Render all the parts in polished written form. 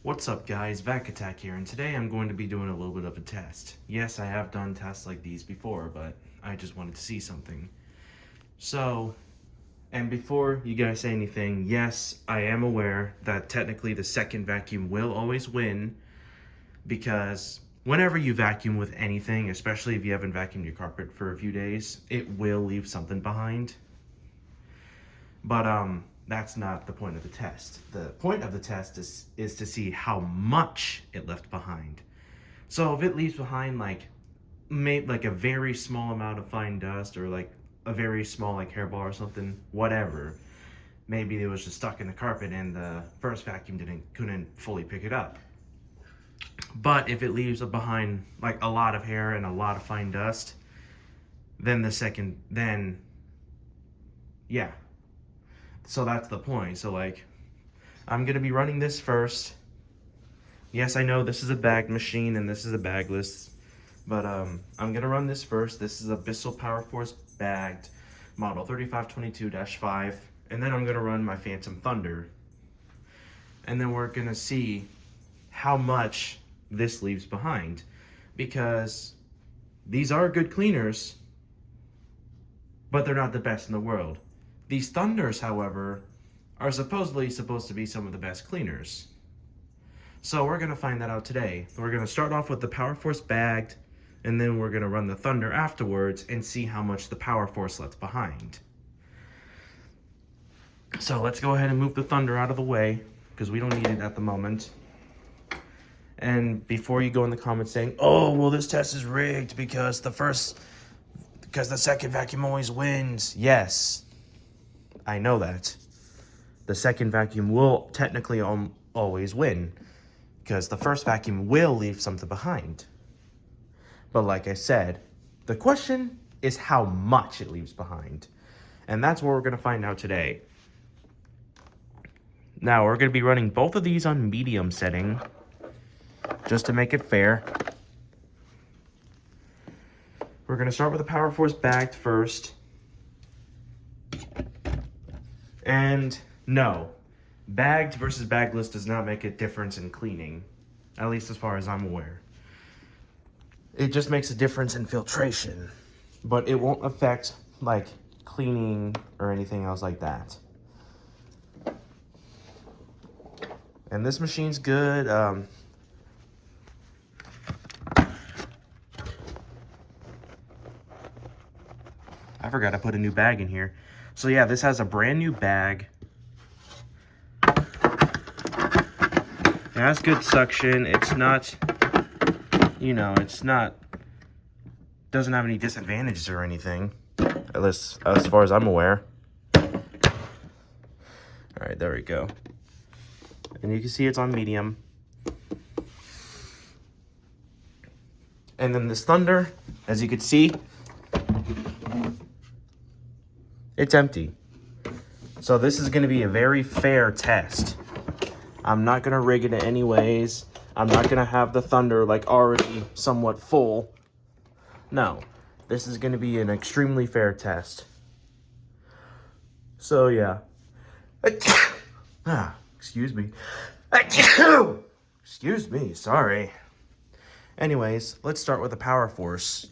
What's up guys, Vac Attack here, and today I'm going to be doing a little bit of a test. Yes, I have done tests like these before, but I just wanted to see something. So, and before you guys say anything, yes, I am aware that technically the second vacuum will always win, because whenever you vacuum with anything, especially if you haven't vacuumed your carpet for a few days, it will leave something behind. But that's not the point of the test. The point of the test is to see how much it left behind. So if it leaves behind like a very small amount of fine dust, or like a very small like hairball or something, whatever. Maybe it was just stuck in the carpet and the first vacuum couldn't fully pick it up. But if it leaves behind like a lot of hair and a lot of fine dust, then yeah. So that's the point. So like, I'm gonna be running this first. Yes, I know this is a bagged machine and this is a bagless, but I'm gonna run this first. This is a Bissell Power Force bagged model 3522-5, and then I'm gonna run my Fantom Thunder, and then we're gonna see how much this leaves behind, because these are good cleaners, but they're not the best in the world. These Thunders, however, are supposedly supposed to be some of the best cleaners. So we're going to find that out today. We're going to start off with the Powerforce bagged, and then we're going to run the Thunder afterwards and see how much the Powerforce left behind. So let's go ahead and move the Thunder out of the way, because we don't need it at the moment. And before you go in the comments saying, oh, well, this test is rigged because the second vacuum always wins. Yes. I know that. The second vacuum will technically always win, because the first vacuum will leave something behind. But like I said, the question is how much it leaves behind. And that's what we're going to find out today. Now, we're going to be running both of these on medium setting, just to make it fair. We're going to start with the Powerforce bagged first. And no, bagged versus bagless does not make a difference in cleaning, at least as far as I'm aware. It just makes a difference in filtration, but it won't affect like cleaning or anything else like that. And this machine's good. I forgot to put a new bag in here. So yeah, this has a brand new bag. It has good suction. It's not, doesn't have any disadvantages or anything, at least as far as I'm aware. All right, there we go. And you can see it's on medium. And then this Thunder, as you can see, it's empty. So this is going to be a very fair test. I'm not going to rig it anyways. I'm not going to have the Thunder like already somewhat full. No, this is going to be an extremely fair test. So yeah. Excuse me. Excuse me, sorry. Anyways, let's start with the Powerforce.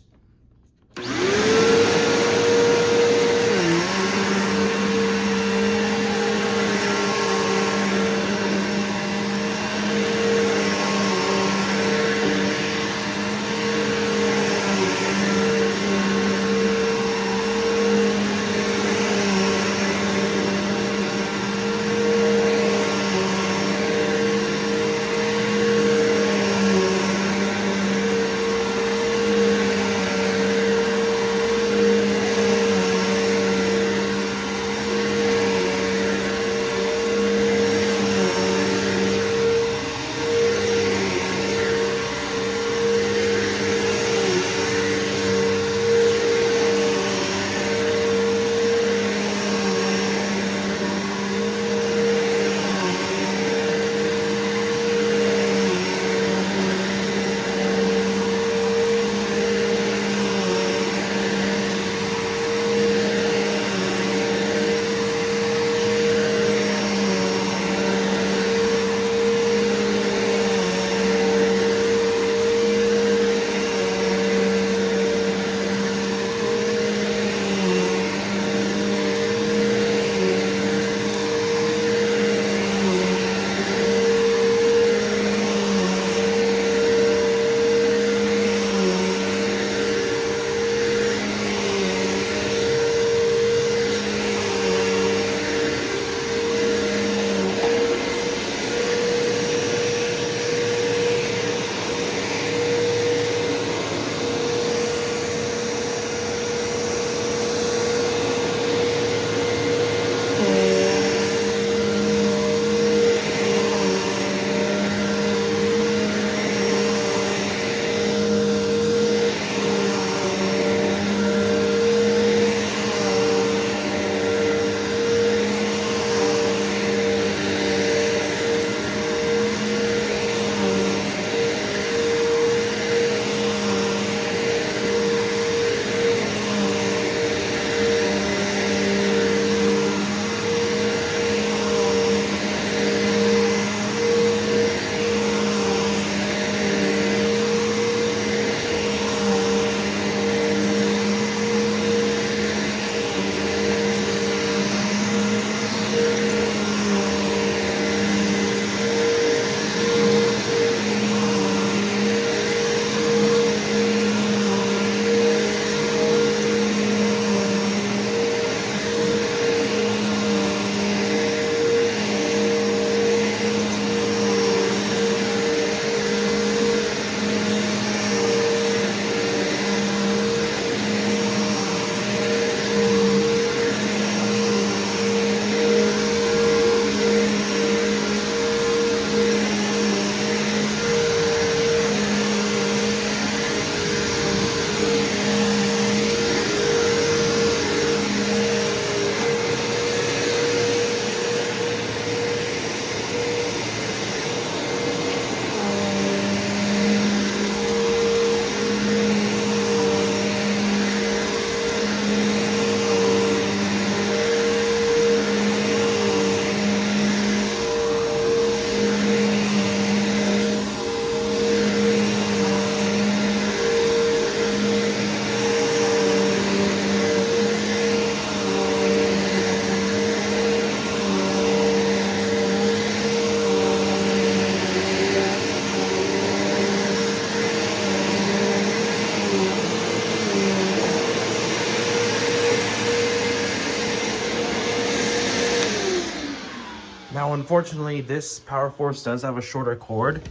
unfortunately, this Powerforce does have a shorter cord,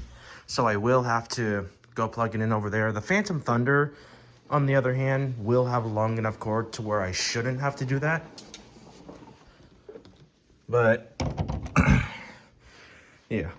so I will have to go plug it in over there. The Phantom Thunder, on the other hand, will have a long enough cord to where I shouldn't have to do that. But, yeah.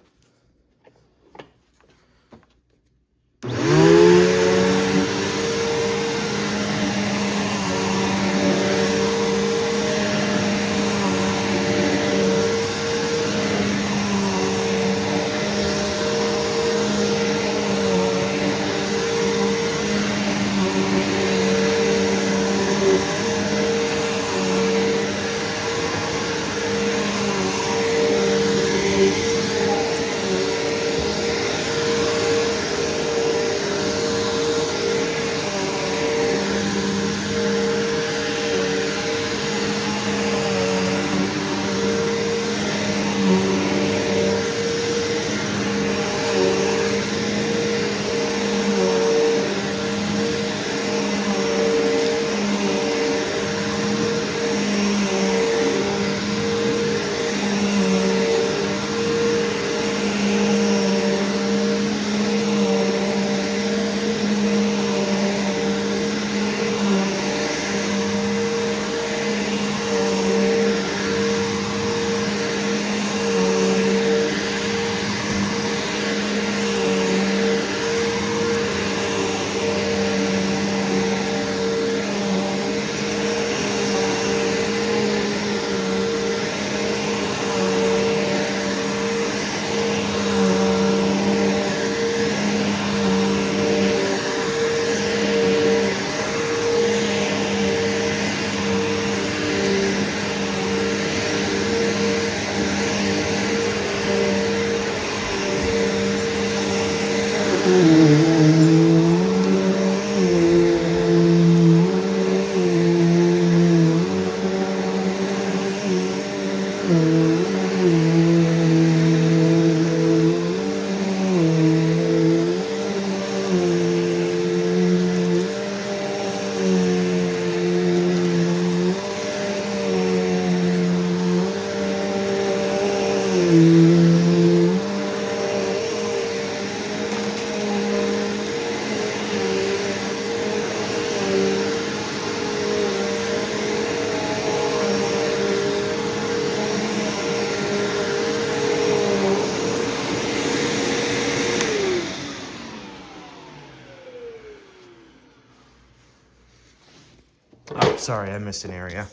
Oh, sorry, I missed an area.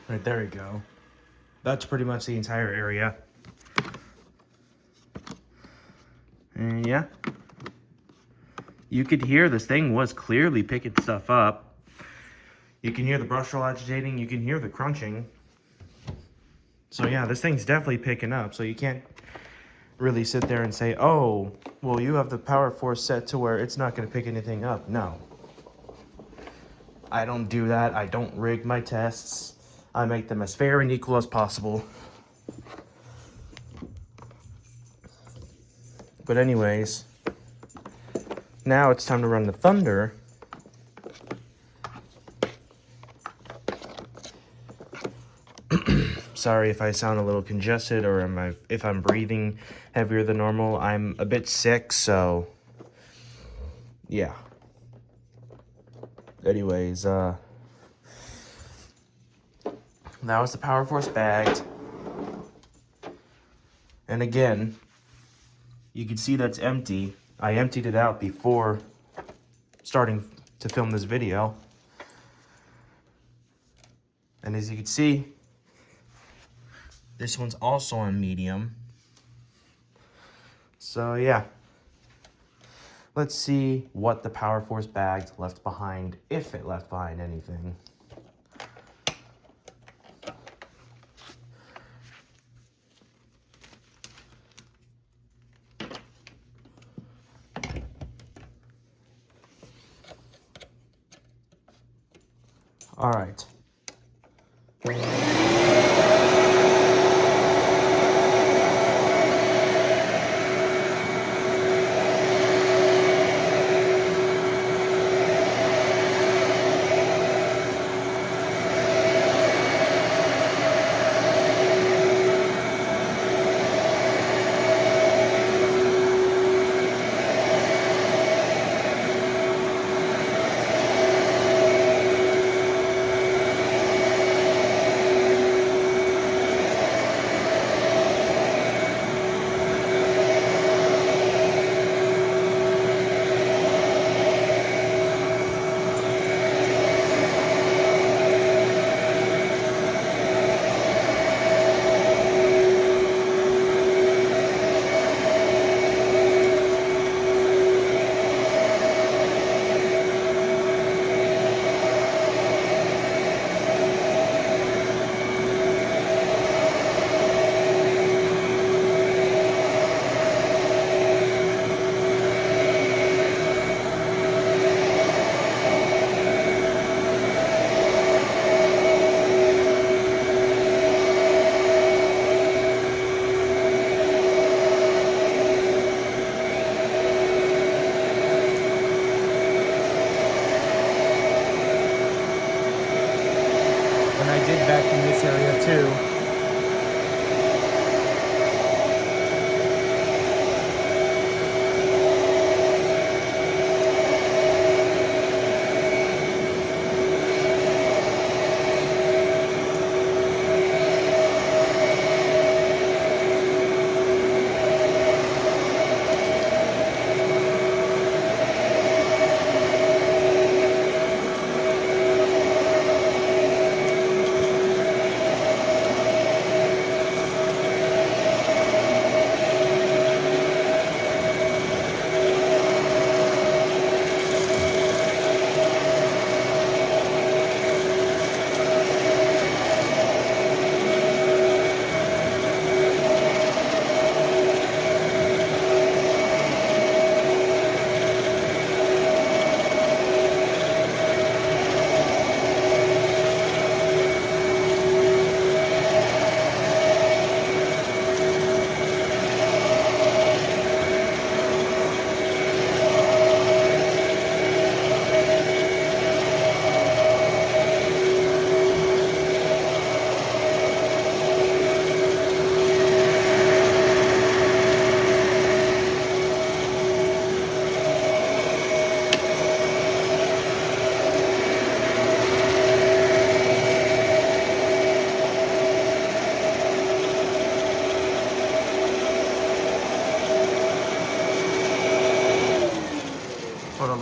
Right, there we go. That's pretty much the entire area. And yeah. You could hear this thing was clearly picking stuff up. You can hear the brush roll agitating. You can hear the crunching. So yeah, this thing's definitely picking up. So you can't really sit there and say, oh, well, you have the Powerforce set to where it's not going to pick anything up. No. I don't do that. I don't rig my tests. I make them as fair and equal as possible. But anyways, now it's time to run the Thunder. Sorry if I sound a little congested or if I'm breathing heavier than normal. I'm a bit sick, so yeah. Anyways, that was the Powerforce bagged. And again, you can see that's empty. I emptied it out before starting to film this video. And as you can see, this one's also on medium. So yeah. Let's see what the Powerforce bag left behind, if it left behind anything. All right.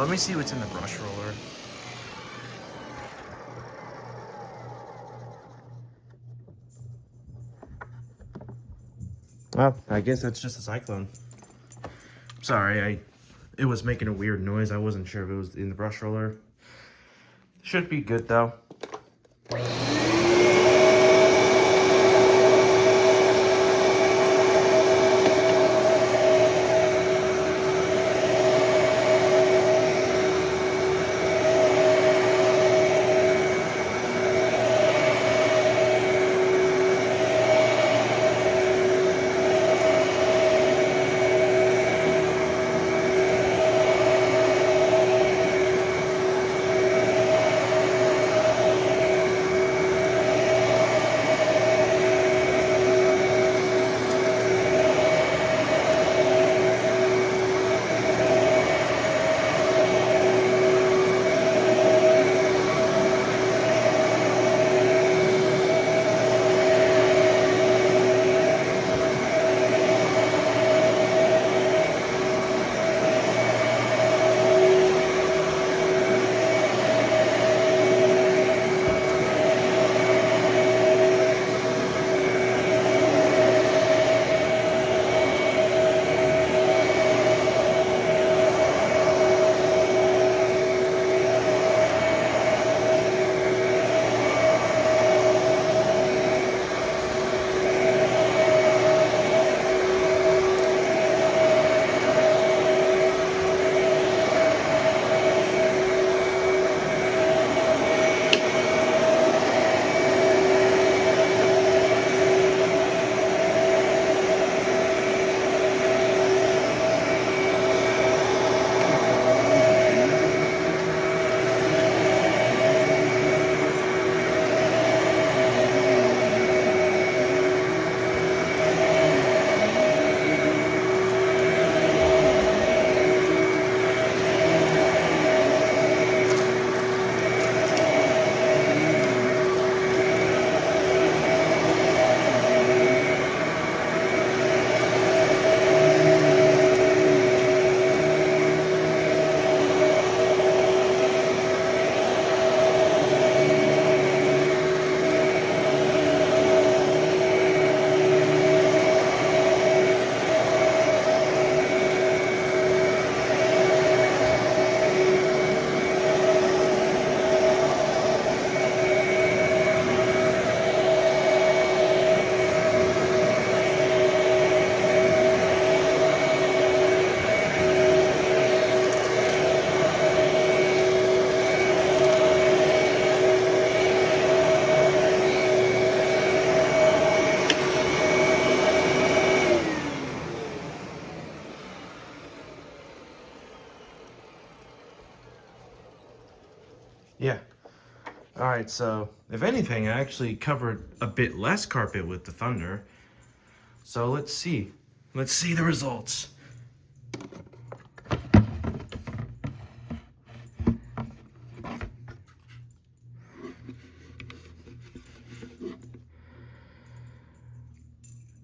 let me see what's in the brush roller. Well, I guess that's just a cyclone. Sorry, it was making a weird noise. I wasn't sure if it was in the brush roller. Should be good though. Yeah. All right, so if anything, I actually covered a bit less carpet with the Thunder. So let's see. Let's see the results.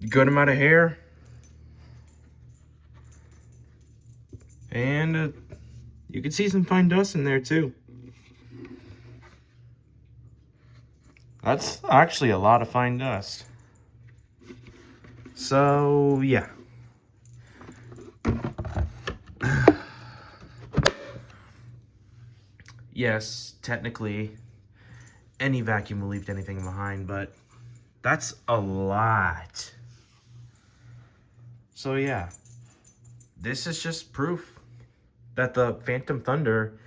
Good amount of hair. And you can see some fine dust in there too. That's actually a lot of fine dust. So, yeah. Yes, technically, any vacuum will leave anything behind, but that's a lot. So, yeah. This is just proof that the Fantom Thunder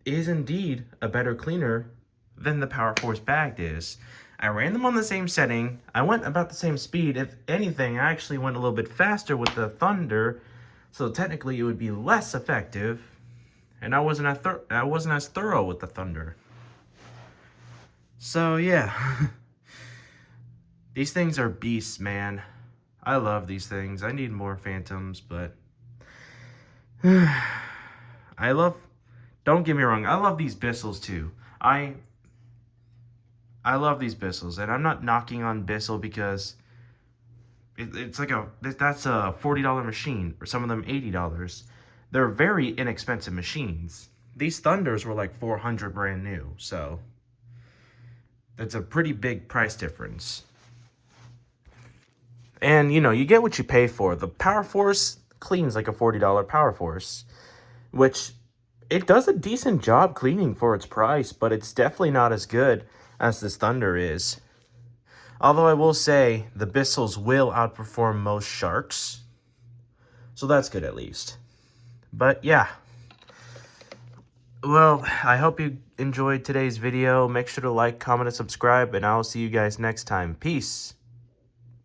is indeed a better cleaner than the Powerforce bagged is. I ran them on the same setting. I went about the same speed. If anything, I actually went a little bit faster with the Thunder, so technically it would be less effective. And I wasn't as thorough with the Thunder. So yeah, these things are beasts, man. I love these things. I need more Fantoms, but don't get me wrong, I love these Bissells too. I love these Bissells, and I'm not knocking on Bissell because it's like that's a $40 machine, or some of them $80. They're very inexpensive machines. these Thunders were like $400 brand new, so that's a pretty big price difference. And, you know, you get what you pay for. The Powerforce cleans like a $40 Powerforce, which it does a decent job cleaning for its price, but it's definitely not as good as this Thunder is. Although I will say, the Bissells will outperform most Sharks, so that's good at least. But yeah. Well, I hope you enjoyed today's video. Make sure to like, comment, and subscribe, and I'll see you guys next time. Peace.